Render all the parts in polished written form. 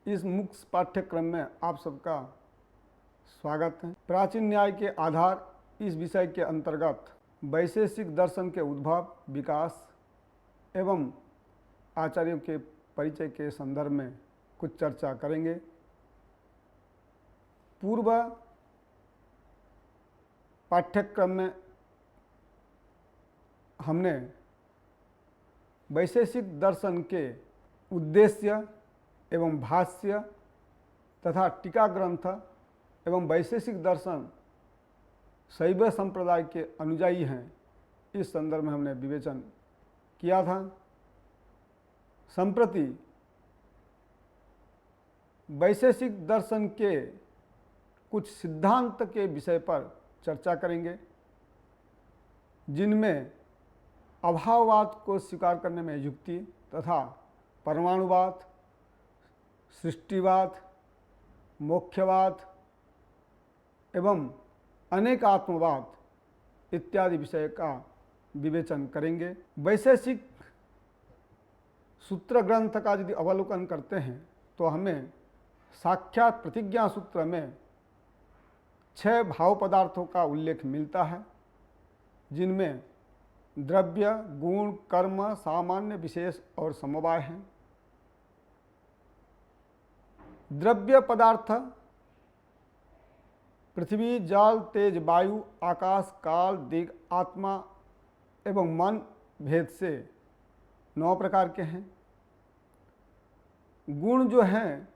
इस मुख्य पाठ्यक्रम में आप सबका स्वागत है। प्राचीन न्याय के आधार इस विषय के अंतर्गत वैशेषिक दर्शन के उद्भव, विकास एवं आचार्यों के परिचय के संदर्भ में कुछ चर्चा करेंगे। पूर्व पाठ्यक्रम में हमने वैशेषिक दर्शन के उद्देश्य एवं भाष्य तथा टीका ग्रंथ एवं वैशेषिक दर्शन शैव संप्रदाय के अनुयायी हैं, इस संदर्भ में हमने विवेचन किया था। संप्रति वैशेषिक दर्शन के कुछ सिद्धांत के विषय पर चर्चा करेंगे, जिनमें अभाववाद को स्वीकार करने में युक्ति तथा परमाणुवाद, सृष्टिवाद, मोक्षवाद एवं अनेकात्मवाद इत्यादि विषय का विवेचन करेंगे। वैशेषिक सूत्र ग्रंथ का यदि अवलोकन करते हैं तो हमें साक्षात प्रतिज्ञा सूत्र में 6 भाव पदार्थों का उल्लेख मिलता है, जिनमें द्रव्य, गुण, कर्म, सामान्य, विशेष और समवाय हैं। द्रव्य पदार्थ पृथ्वी, जल, तेज, वायु, आकाश, काल, दिग, आत्मा एवं मन भेद से 9 प्रकार के हैं। गुण जो हैं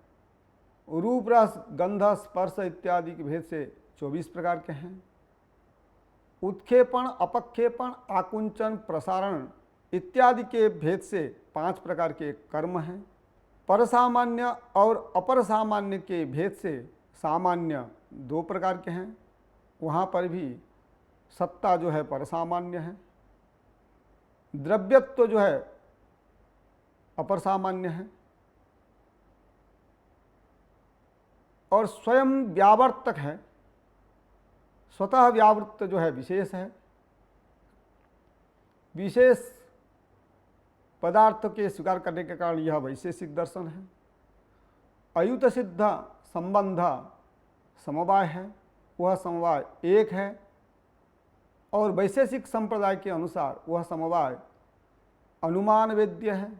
रूप, रस, गंध, स्पर्श इत्यादि के भेद से 24 प्रकार के हैं। उत्क्षेपण, अपक्षेपण, आकुंचन, प्रसारण इत्यादि के भेद से 5 प्रकार के कर्म हैं। परसामान्य और अपर सामान्य के भेद से सामान्य 2 प्रकार के हैं, वहाँ पर भी सत्ता जो है परसामान्य है। द्रव्यत्व जो है अपर सामान्य है और स्वयं व्यावर्तक है, स्वतः व्यावृत्त जो है विशेष है। विशेष पदार्थ के स्वीकार करने के कारण यह वैशेषिक दर्शन है। अयुत सिद्ध संबंध समवाय है, वह समवाय एक है और वैशेषिक संप्रदाय के अनुसार वह समवाय अनुमान वेद्य है।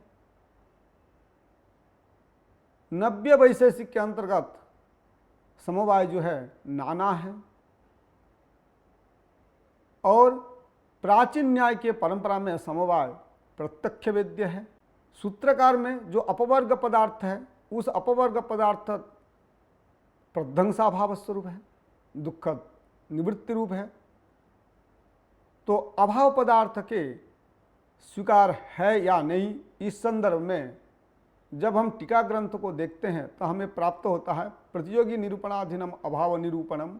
नव्य वैशेषिक के अंतर्गत समवाय जो है नाना है और प्राचीन न्याय के परंपरा में समवाय प्रत्यक्ष वेद्य है। सूत्रकार में जो अपवर्ग पदार्थ है, उस अपवर्ग पदार्थ प्रध्वंसाभाव स्वरूप है, दुखद निवृत्ति रूप है। तो अभाव पदार्थ के स्वीकार है या नहीं, इस संदर्भ में जब हम टीका ग्रंथ को देखते हैं तो हमें प्राप्त होता है प्रतियोगी निरूपणाधीनम अभाव निरूपणम।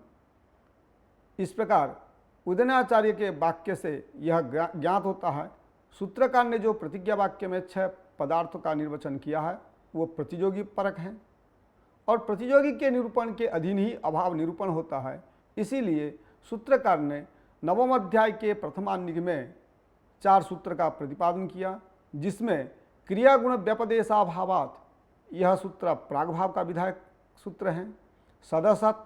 इस प्रकार उदयनाचार्य के वाक्य से यह ज्ञात होता है। सूत्रकार ने जो प्रतिज्ञा वाक्य में 6 पदार्थों का निर्वचन किया है वो प्रतियोगी परक हैं और प्रतियोगी के निरूपण के अधीन ही अभाव निरूपण होता है। इसीलिए सूत्रकार ने नवम अध्याय के प्रथमान्निक में 4 सूत्र का प्रतिपादन किया, जिसमें क्रिया गुण व्यपदेशाभावात यह सूत्र प्रागभाव का विधायक सूत्र है। सदसत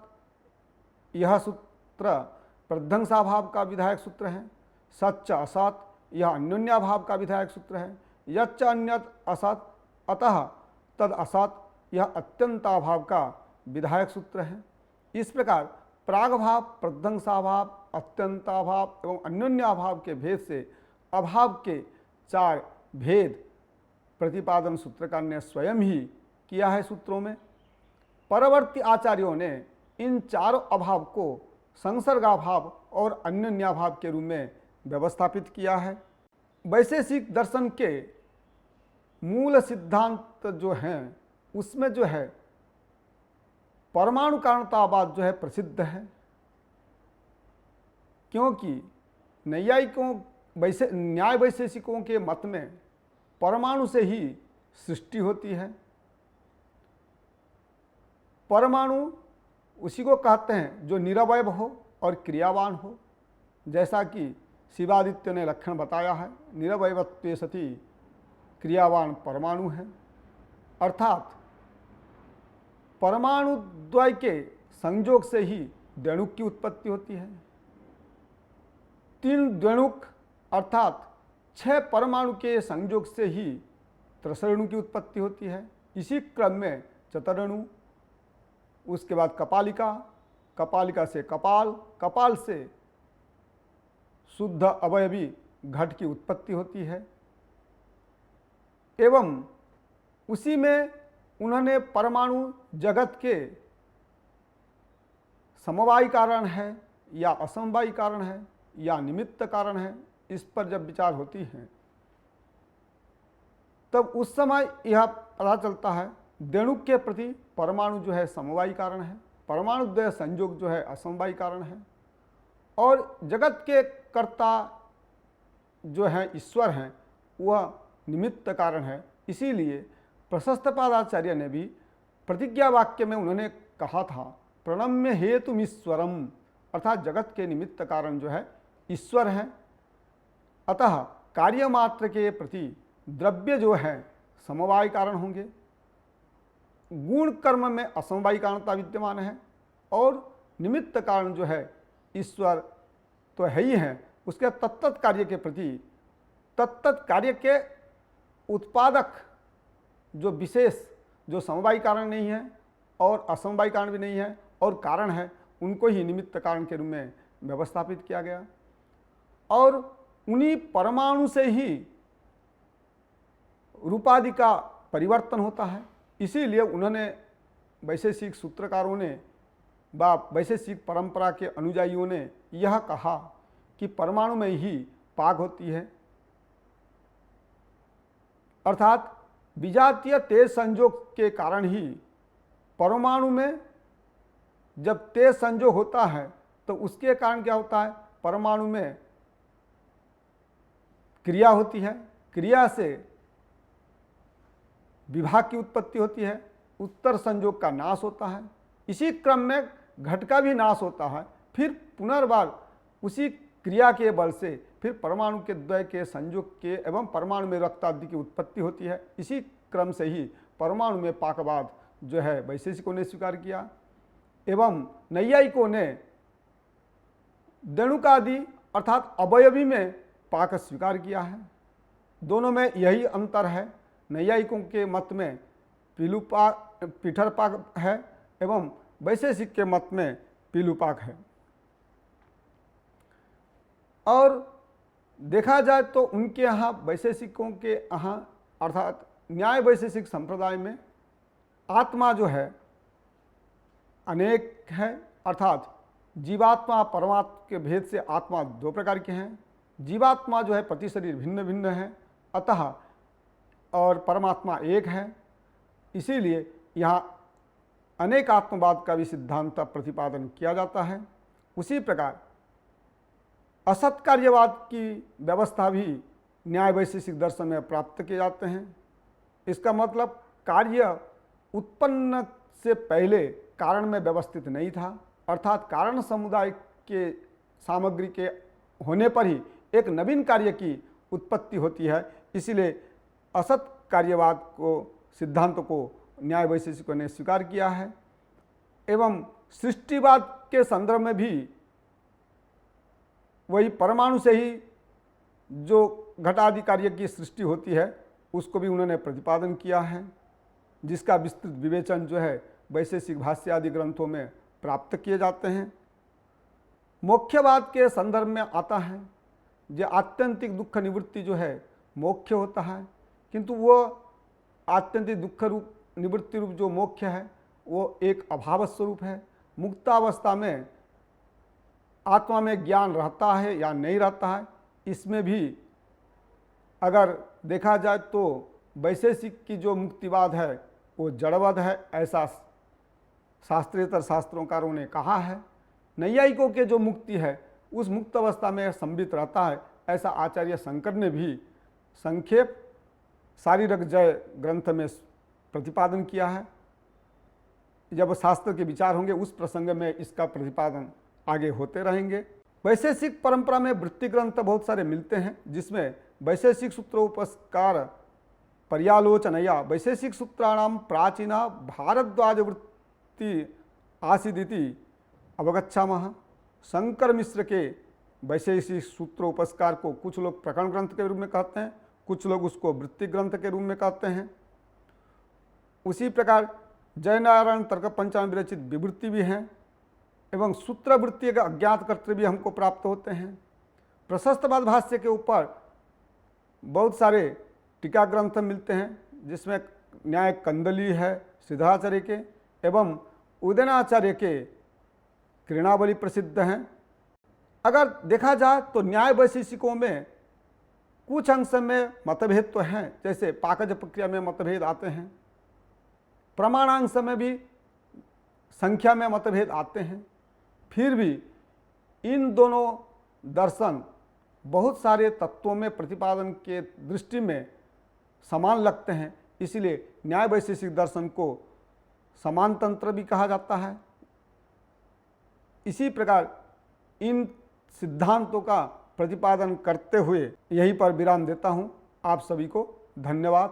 यह सूत्र प्रध्वंसाभाव का विधायक सूत्र है। सच्च असत यह अन्योन्याभाव का विधायक सूत्र है। यच्च अन्यत असत अतः तद असत यह अत्यंताभाव का विधायक सूत्र है। इस प्रकार प्रागभाव, प्रध्वंसाभाव, अत्यंताभाव एवं अन्योन्याभाव के भेद से अभाव के 4 भेद प्रतिपादन सूत्रकार ने स्वयं ही किया है सूत्रों में। परवर्ती आचार्यों ने इन 4 अभाव को संसर्गाभाव और अन्योन्याभाव के रूप में व्यवस्थापित किया है। वैशेषिक दर्शन के मूल सिद्धांत जो हैं उसमें जो है परमाणु कारणतावाद जो है प्रसिद्ध है, क्योंकि नैयायिकों न्याय वैशेषिकों के मत में परमाणु से ही सृष्टि होती है। परमाणु उसी को कहते हैं जो निरवय हो और क्रियावान हो, जैसा कि शिवादित्य ने लक्षण बताया है। निरवयवत्वे सति क्रियावान परमाणु है, अर्थात परमाणु द्वय के संयोग से ही द्वैणुक की उत्पत्ति होती है। 3 द्वैणुक अर्थात 6 परमाणु के संयोग से ही त्रिसरणु की उत्पत्ति होती है। इसी क्रम में चतुरणु, उसके बाद कपालिका, कपालिका से कपाल, कपाल से शुद्ध अवयवी घट की उत्पत्ति होती है। एवं उसी में उन्होंने परमाणु जगत के समवायी कारण है या असमवायी कारण है या निमित्त कारण है, इस पर जब विचार होती है तब उस समय यह पता चलता है द्वैणुक के प्रति परमाणु जो है समवायी कारण है, परमाणु द्वय संयोग जो है असमवायी कारण है, और जगत के कर्ता जो है ईश्वर हैं वह निमित्त कारण है। इसीलिए प्रशस्तपादाचार्य ने भी प्रतिज्ञा वाक्य में उन्होंने कहा था प्रणम्य हेतु ईश्वरम, अर्थात जगत के निमित्त कारण जो है ईश्वर हैं। अतः कार्य मात्र के प्रति द्रव्य जो है समवाय कारण होंगे, गुण कर्म में असमवायी कारणता विद्यमान है, और निमित्त कारण जो है ईश्वर तो है ही है, उसके तत्त कार्य के प्रति तत्त कार्य के उत्पादक जो विशेष जो समवायी कारण नहीं है और असमवायी कारण भी नहीं है और कारण है, उनको ही निमित्त कारण के रूप में व्यवस्थापित किया गया। और उन्हीं परमाणु से ही रूपादि का परिवर्तन होता है। इसीलिए उन्होंने वैशेषिक सूत्रकारों ने व वैशेषिक परंपरा के अनुयायियों ने यह कहा कि परमाणु में ही पाक होती है, अर्थात विजातीय तेज संयोग के कारण ही परमाणु में जब तेज संयोग होता है तो उसके कारण क्या होता है, परमाणु में क्रिया होती है, क्रिया से विभाग की उत्पत्ति होती है, उत्तर संयोग का नाश होता है, इसी क्रम में घट का भी नाश होता है, फिर पुनर्बार उसी क्रिया के बल से फिर परमाणु के द्वय के संयोग के एवं परमाणु में रक्तादि की उत्पत्ति होती है। इसी क्रम से ही परमाणु में पाकवाद जो है वैशेषिकों ने स्वीकार किया एवं नैयायिकों ने द्वैणुकादि अर्थात अवयवी में पाक स्वीकार किया है। दोनों में यही अंतर है, नैयायिकों के मत में पीलूपाक पीठरपाक है एवं वैशेषिक के मत में पीलूपाक है। और देखा जाए तो उनके यहाँ वैशेषिकों के यहाँ अर्थात न्याय वैशेषिक संप्रदाय में आत्मा जो है अनेक है, अर्थात जीवात्मा परमात्मा के भेद से आत्मा 2 प्रकार के हैं। जीवात्मा जो है प्रति शरीर भिन्न भिन्न है, अतः और परमात्मा एक है। इसीलिए यहाँ अनेक आत्मवाद का भी सिद्धांत प्रतिपादन किया जाता है। उसी प्रकार असत कार्यवाद की व्यवस्था भी न्याय वैशेषिक दर्शन में प्राप्त किए जाते हैं। इसका मतलब कार्य उत्पन्न से पहले कारण में व्यवस्थित नहीं था, अर्थात कारण समुदाय के सामग्री के होने पर ही एक नवीन कार्य की उत्पत्ति होती है। इसीलिए असत कार्यवाद को सिद्धांत को न्याय वैशेषिकों ने स्वीकार किया है। एवं सृष्टिवाद के संदर्भ में भी वही परमाणु से ही जो घटादि कार्य की सृष्टि होती है उसको भी उन्होंने प्रतिपादन किया है, जिसका विस्तृत विवेचन जो है वैशेषिक भाष्य आदि ग्रंथों में प्राप्त किए जाते हैं। मोक्षवाद के संदर्भ में आता है जो आत्यंतिक दुख निवृत्ति जो है मोक्ष होता है, किंतु वो आत्यंतिक दुख रूप निवृत्ति रूप जो मोक्ष है वो एक अभाव स्वरूप है। मुक्तावस्था में आत्मा में ज्ञान रहता है या नहीं रहता है, इसमें भी अगर देखा जाए तो वैशेषिक की जो मुक्तिवाद है वो जड़वाद है, ऐसा शास्त्रेतर शास्त्रोंकारों ने कहा है। नैयायिकों के जो मुक्ति है उस मुक्त अवस्था में संबित रहता है, ऐसा आचार्य शंकर ने भी संक्षेप शारीरक जय ग्रंथ में प्रतिपादन किया है। जब शास्त्र के विचार होंगे उस प्रसंग में इसका प्रतिपादन आगे होते रहेंगे। वैशेषिक परंपरा में वृत्ति ग्रंथ बहुत सारे मिलते हैं, जिसमें वैशेषिक सूत्रोपस्कार पर्यालोचनया वैशेषिक सूत्राणाम प्राचीना भारद्वाज विवृत्ति आसीदिति अवगच्छामः। शंकर मिश्र के वैशेषिक सूत्रोपस्कार को कुछ लोग प्रकरण ग्रंथ के रूप में कहते हैं, कुछ लोग उसको वृत्ति ग्रंथ के रूप में कहते हैं। उसी प्रकार जयनारायण तर्क पंचांग विरचित विवृत्ति भी हैं एवं सूत्रवृत्ति के अज्ञात कर्तृ भी हमको प्राप्त होते हैं। प्रशस्तवाद भाष्य के ऊपर बहुत सारे टीका ग्रंथ मिलते हैं, जिसमें न्याय कंदली है सिद्धाचार्य के एवं उदयनाचार्य के कृणावली प्रसिद्ध हैं। अगर देखा जाए तो न्याय वैशेषिकों में कुछ अंश में मतभेद तो हैं, जैसे पाकज प्रक्रिया में मतभेद आते हैं, प्रमाणांश में भी संख्या में मतभेद आते हैं, फिर भी इन दोनों दर्शन बहुत सारे तत्वों में प्रतिपादन के दृष्टि में समान लगते हैं। इसलिए न्याय वैशेषिक दर्शन को समान तंत्र भी कहा जाता है। इसी प्रकार इन सिद्धांतों का प्रतिपादन करते हुए यहीं पर विराम देता हूँ। आप सभी को धन्यवाद।